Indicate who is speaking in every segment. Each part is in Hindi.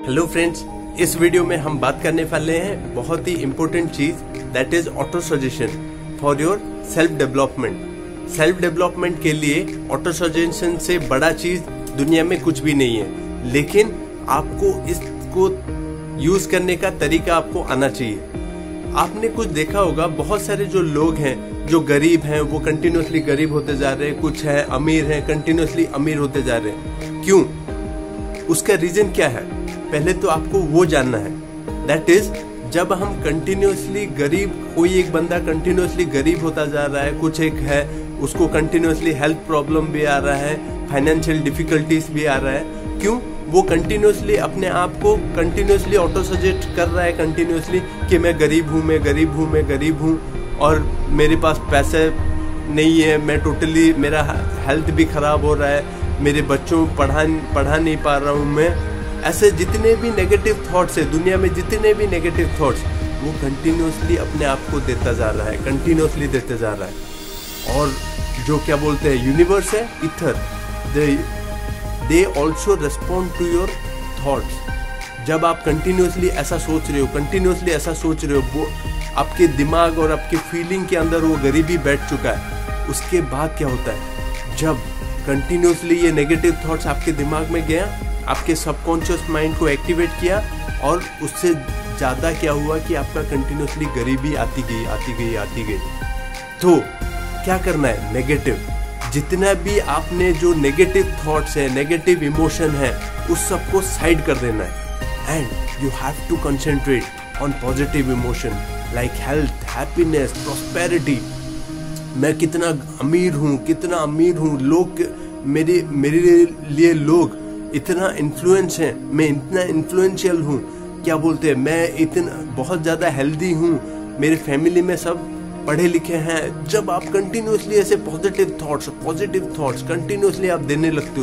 Speaker 1: हेलो फ्रेंड्स, इस वीडियो में हम बात करने वाले हैं बहुत ही इम्पोर्टेंट चीज, that is auto suggestion for your self development. Self development के लिए ऑटो सजेशन से बड़ा चीज दुनिया में कुछ भी नहीं है, लेकिन आपको इसको यूज करने का तरीका आपको आना चाहिए। आपने कुछ देखा होगा, बहुत सारे जो लोग हैं जो गरीब हैं वो कंटिन्यूसली गरीब होते जा रहे हैं, कुछ है अमीर हैं कंटिन्यूसली अमीर होते जा रहे हैं। क्यों? उसका रीजन क्या है? पहले तो आपको वो जानना है, दैट इज जब हम कंटिन्यूसली गरीब, कोई एक बंदा कंटिन्यूसली गरीब होता जा रहा है, कुछ एक है उसको कंटिन्यूसली हेल्थ प्रॉब्लम भी आ रहा है, फाइनेंशियल डिफिकल्टीज भी आ रहा है। क्यों? वो कंटिन्यूसली अपने आप को कंटिन्यूसली ऑटो सजेस्ट कर रहा है कंटिन्यूसली कि मैं गरीब हूँ, मैं गरीब हूँ, मैं गरीब हूँ और मेरे पास पैसे नहीं है, मैं टोटली, मेरा हेल्थ भी खराब हो रहा है, मेरे बच्चों पढ़ा नहीं पा रहा हूँ मैं। ऐसे जितने भी नेगेटिव थॉट्स है दुनिया में, जितने भी नेगेटिव थॉट्स, वो कंटिन्यूसली अपने आप को देता जा रहा है, कंटिन्यूसली देते जा रहा है। और जो क्या बोलते हैं यूनिवर्स है, ether, they also respond to your thoughts. जब आप कंटिन्यूसली ऐसा सोच रहे हो, कंटिन्यूसली ऐसा सोच रहे हो, वो आपके दिमाग और आपके फीलिंग के अंदर वो गरीबी बैठ चुका है। उसके बाद क्या होता है, जब कंटिन्यूसली ये नेगेटिव थॉट्स आपके दिमाग में गया, आपके सबकॉन्शियस माइंड को एक्टिवेट किया, और उससे ज़्यादा क्या हुआ कि आपका कंटिन्यूसली गरीबी आती गई, आती गई, आती गई। तो क्या करना है? नेगेटिव, जितना भी आपने जो नेगेटिव थॉट्स है, नेगेटिव इमोशन है, उस सबको साइड कर देना है। And you have to concentrate on positive emotion like health, happiness, prosperity. मैं कितना अमीर हूँ, कितना अमीर हूँ, लोग मेरे लिए लोग इतना इन्फ्लुएंस है, मैं इतना इन्फ्लुएंशियल हूँ, क्या बोलते हैं, मैं इतना बहुत ज़्यादा हेल्दी हूँ, मेरे फैमिली में सब पढ़े लिखे हैं। जब आप कंटिन्यूसली ऐसे पॉजिटिव थॉट्स कंटिन्यूसली आप देने लगते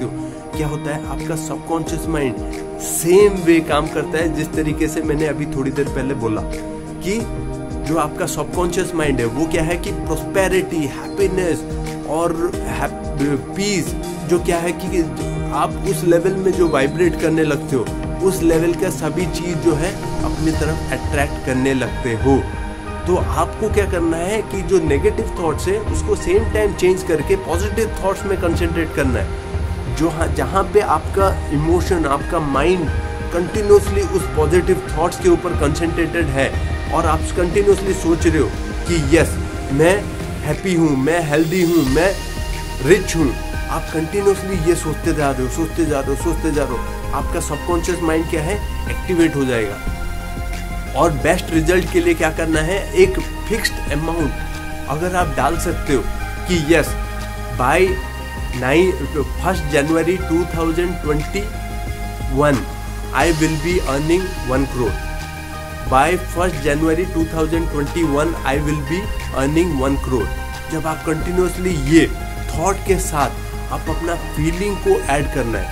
Speaker 1: हो, क्या होता है, आपका सबकॉन्शियस माइंड सेम वे काम करता है जिस तरीके से मैंने अभी थोड़ी देर पहले बोला कि जो आपका सबकॉन्शियस माइंड है वो क्या है कि प्रॉस्पेरिटी, हैप्पीनेस और पीस, जो क्या है कि आप उस लेवल में जो वाइब्रेट करने लगते हो, उस लेवल का सभी चीज जो है अपनी तरफ अट्रैक्ट करने लगते हो। तो आपको क्या करना है कि जो नेगेटिव थॉट्स है उसको सेम टाइम चेंज करके पॉजिटिव थॉट्स में कंसंट्रेट करना है। जो जहाँ पे आपका इमोशन, आपका माइंड कंटिन्यूसली उस पॉजिटिव थॉट्स के ऊपर कंसंट्रेटेड है और आप कंटिन्यूसली सोच रहे हो कि यस, मैं हैप्पी हूँ, मैं हेल्दी हूँ, मैं रिच हूँ, आप कंटिन्यूसली ये सोचते जा रहे हो, आपका सबकॉन्शियस माइंड क्या है, एक्टिवेट हो जाएगा। और बेस्ट रिजल्ट के लिए क्या करना है, एक फिक्स्ड अमाउंट अगर आप डाल सकते हो कि yes, by 1 January 2021 I will be earning 1 crore. By 1 January 2021 I will be earning 1 crore. जब आप कंटिन्यूसली ये थॉट के साथ आप अपना फीलिंग को ऐड करना है।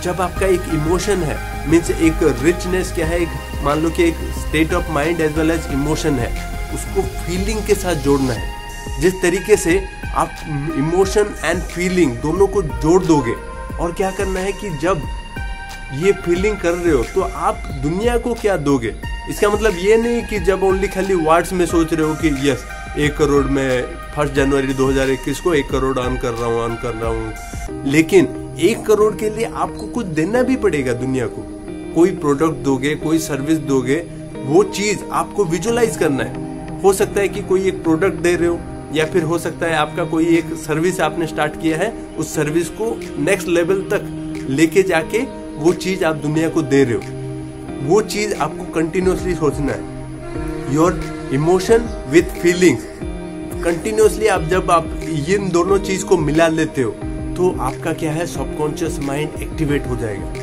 Speaker 1: जब आपका एक इमोशन है, मीन्स एक रिचनेस क्या है, एक मान लो कि एक state of mind as well as emotion है, उसको फीलिंग के साथ जोड़ना है। जिस तरीके से आप इमोशन एंड फीलिंग दोनों को जोड़ दोगे, और क्या करना है कि जब ये फीलिंग कर रहे हो तो आप दुनिया को क्या दोगे। इसका मतलब ये नहीं कि जब ओनली खाली वर्ड्स में सोच रहे हो कि यस 1 करोड़ में 1 जनवरी 2021 को 1 करोड़ अर्न कर रहा हूँ, लेकिन 1 करोड़ के लिए आपको कुछ देना भी पड़ेगा दुनिया को। कोई प्रोडक्ट दोगे, कोई सर्विस दोगे, वो चीज आपको विजुअलाइज करना है। हो सकता है कि कोई एक प्रोडक्ट दे रहे हो, या फिर हो सकता है आपका कोई एक सर्विस आपने स्टार्ट किया है, उस सर्विस को नेक्स्ट लेवल तक लेके जाके वो चीज आप दुनिया को दे रहे हो। वो चीज आपको कंटिन्यूसली सोचना है, your emotion with feelings. Continuously जब आप इन दोनों चीज को मिला लेते हो तो आपका क्या है, सबकॉन्शियस माइंड एक्टिवेट हो जाएगा।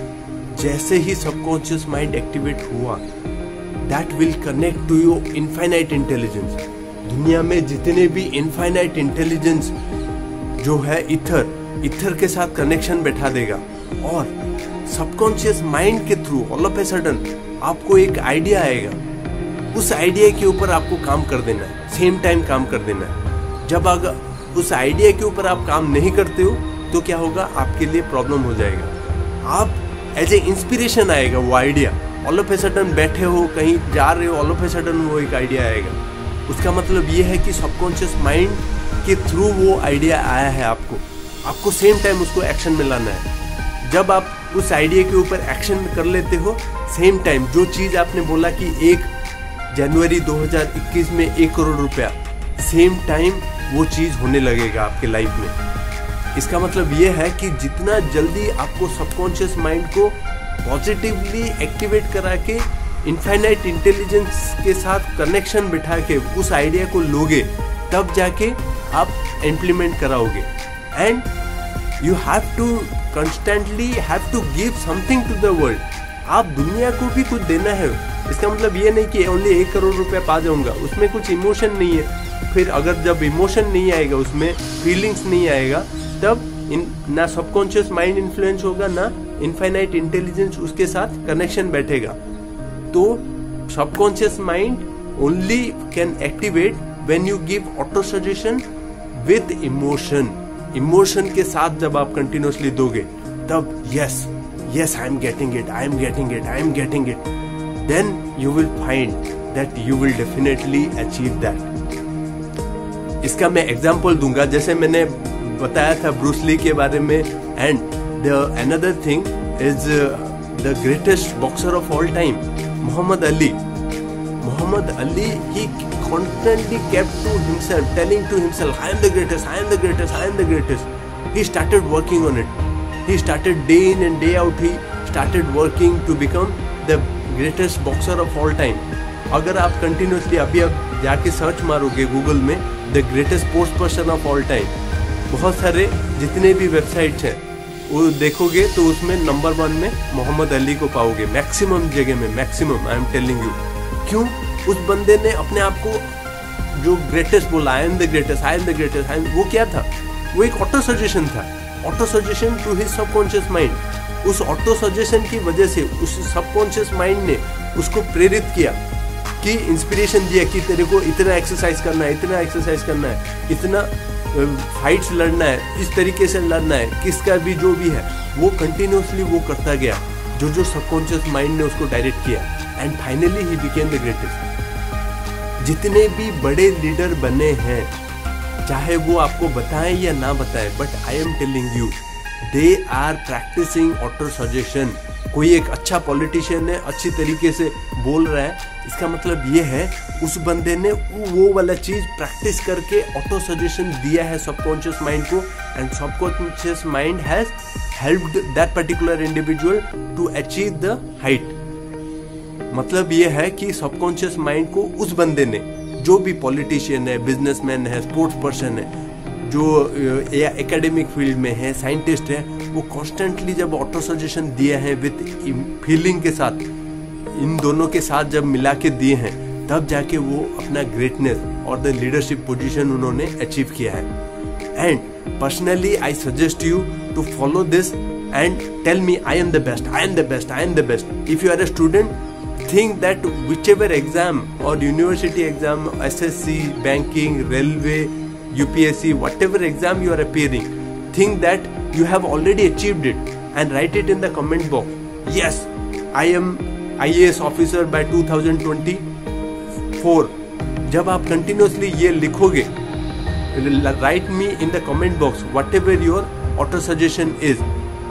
Speaker 1: जैसे ही सबकॉन्शियस माइंड एक्टिवेट हुआ, that will connect to your infinite intelligence. दुनिया में जितने भी इनफाइनाइट इंटेलिजेंस जो है, इथर के साथ कनेक्शन बैठा देगा, और सबकॉन्शियस माइंड के through all of a sudden आपको एक आइडिया आएगा। उस आइडिया के ऊपर आपको काम कर देना है, सेम टाइम काम कर देना है। जब अगर उस आइडिया के ऊपर आप काम नहीं करते हो तो क्या होगा, आपके लिए प्रॉब्लम हो जाएगा। आप एज ए इंस्पिरेशन आएगा वो idea. All of a sudden बैठे हो कहीं जा रहे हो, ऑल ऑफ ए सडन वो एक आइडिया आएगा, उसका मतलब ये है कि सबकॉन्शियस माइंड के थ्रू वो आइडिया आया है आपको सेम टाइम उसको एक्शन में लाना है। जब आप उस आइडिया के ऊपर एक्शन कर लेते हो, सेम टाइम जो चीज़ आपने बोला कि 1 जनवरी 2021 में 1 करोड़ रुपया, सेम टाइम वो चीज़ होने लगेगा आपके लाइफ में। इसका मतलब ये है कि जितना जल्दी आपको सबकॉन्शियस माइंड को पॉजिटिवली एक्टिवेट करा के इनफाइनाइट इंटेलिजेंस के साथ कनेक्शन बिठा के उस आइडिया को लोगे, तब जाके आप इम्प्लीमेंट कराओगे। And you have to constantly have to give something to the world. आप दुनिया को भी कुछ देना है। इसका मतलब ये नहीं कि ओनली 1 करोड़ रुपया पा जाऊंगा, उसमें कुछ इमोशन नहीं है। फिर अगर जब इमोशन नहीं आएगा, उसमें फीलिंग्स नहीं आएगा, तब ना सबकॉन्शियस माइंड इन्फ्लुएंस होगा, ना इनफाइनाइट इंटेलिजेंस उसके साथ कनेक्शन बैठेगा। तो subconscious mind only can activate when you give auto suggestion with emotion. Emotion के साथ जब आप कंटिन्यूसली दोगे, तब yes I am getting it, I am getting it, I am getting it, then you will find that you will definitely achieve that. इसका मैं एग्जाम्पल दूंगा, जैसे मैंने बताया था ब्रूस ली के बारे में। And the another thing is the greatest boxer of all time, Muhammad Ali, he constantly kept to himself, telling to himself, I am the greatest, I am the greatest, I am the greatest. He started working on it. He started day in and day out. He started working to become the greatest boxer of all time. अगर आप कंटिन्यूसली अभी अब जाके सर्च मारोगे गूगल में the greatest sports person of all time, बहुत सारे जितने भी वेबसाइट्स हैं वो देखोगे तो उसमें नंबर 1 में मोहम्मद अली को पाओगे, मैक्सिमम जगह में, maximum, I am telling you. क्यों? उस बंदे ने अपने आप को जो ग्रेटेस्ट बोला, I am the greatest, I am the greatest, वो क्या था? वो एक ऑटो सजेशन था, auto suggestion to his subconscious mind. उस ऑटो सजेशन की वजह से उस सबकॉन्शियस माइंड ने उसको प्रेरित किया, कि इंस्पिरेशन दिया कि तेरे को इतना एक्सरसाइज करना है, इतना एक्सरसाइज करना है, इतना फाइट्स लड़ना है, इस तरीके से लड़ना है, किसका भी जो भी है वो कंटिन्यूसली वो करता गया, जो सबकॉन्शियस माइंड ने उसको डायरेक्ट किया। And finally he became the greatest. जितने भी बड़े लीडर बने हैं, चाहे वो आपको बताएं या ना बताएं, but I am telling you they are practicing auto suggestion. कोई एक अच्छा पॉलिटिशियन है, अच्छी तरीके से बोल रहा है, इसका मतलब ये है उस बंदे ने वो वाला चीज प्रैक्टिस करके ऑटो सजेशन दिया है सबकॉन्शियस माइंड को, and subconscious mind has helped that particular individual to achieve the height. मतलब ये है कि सबकॉन्शियस माइंड को उस बंदे ने, जो भी पॉलिटिशियन है, बिजनेसमैन है, स्पोर्ट्स पर्सन है, जो एकेडमिक फील्ड में है, साइंटिस्ट है, वो कॉन्स्टेंटली जब ऑटो सजेशन दिया है विद फीलिंग के साथ, इन दोनों के साथ जब मिला के दिए हैं, तब जाके वो अपना ग्रेटनेस और द लीडरशिप पोजीशन उन्होंने अचीव किया है। And personally I suggest you to follow this and tell me I am the best, I am the best, I am the best. If you are a student, think that whichever exam or university exam, SSC, banking, railway, UPSC, whatever exam you are appearing, think that you have already achieved it and write it in the comment box. Yes, I am IAS officer by 2024. जब आप continuously ये लिखोगे, write me in the comment box whatever your auto suggestion is.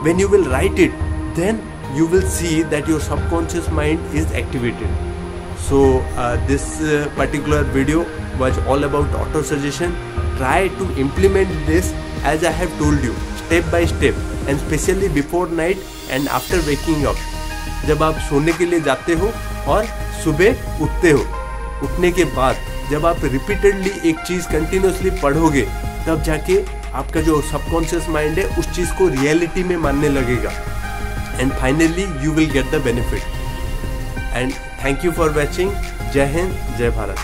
Speaker 1: When you will write it, then you will see that your subconscious mind is activated. So this particular video was all about auto suggestion. Try to implement this as I have told you, step by step, and especially before night and after waking up. जब आप सोने के लिए जाते हो और सुबह उठते हो, उठने के बाद जब आप रिपीटेडली एक चीज कंटिन्यूसली पढ़ोगे, तब जाके आपका जो सबकॉन्शियस माइंड है उस चीज को रियलिटी में मानने लगेगा, and finally you will get the benefit. And thank you for watching. जय हिंद, जय भारत।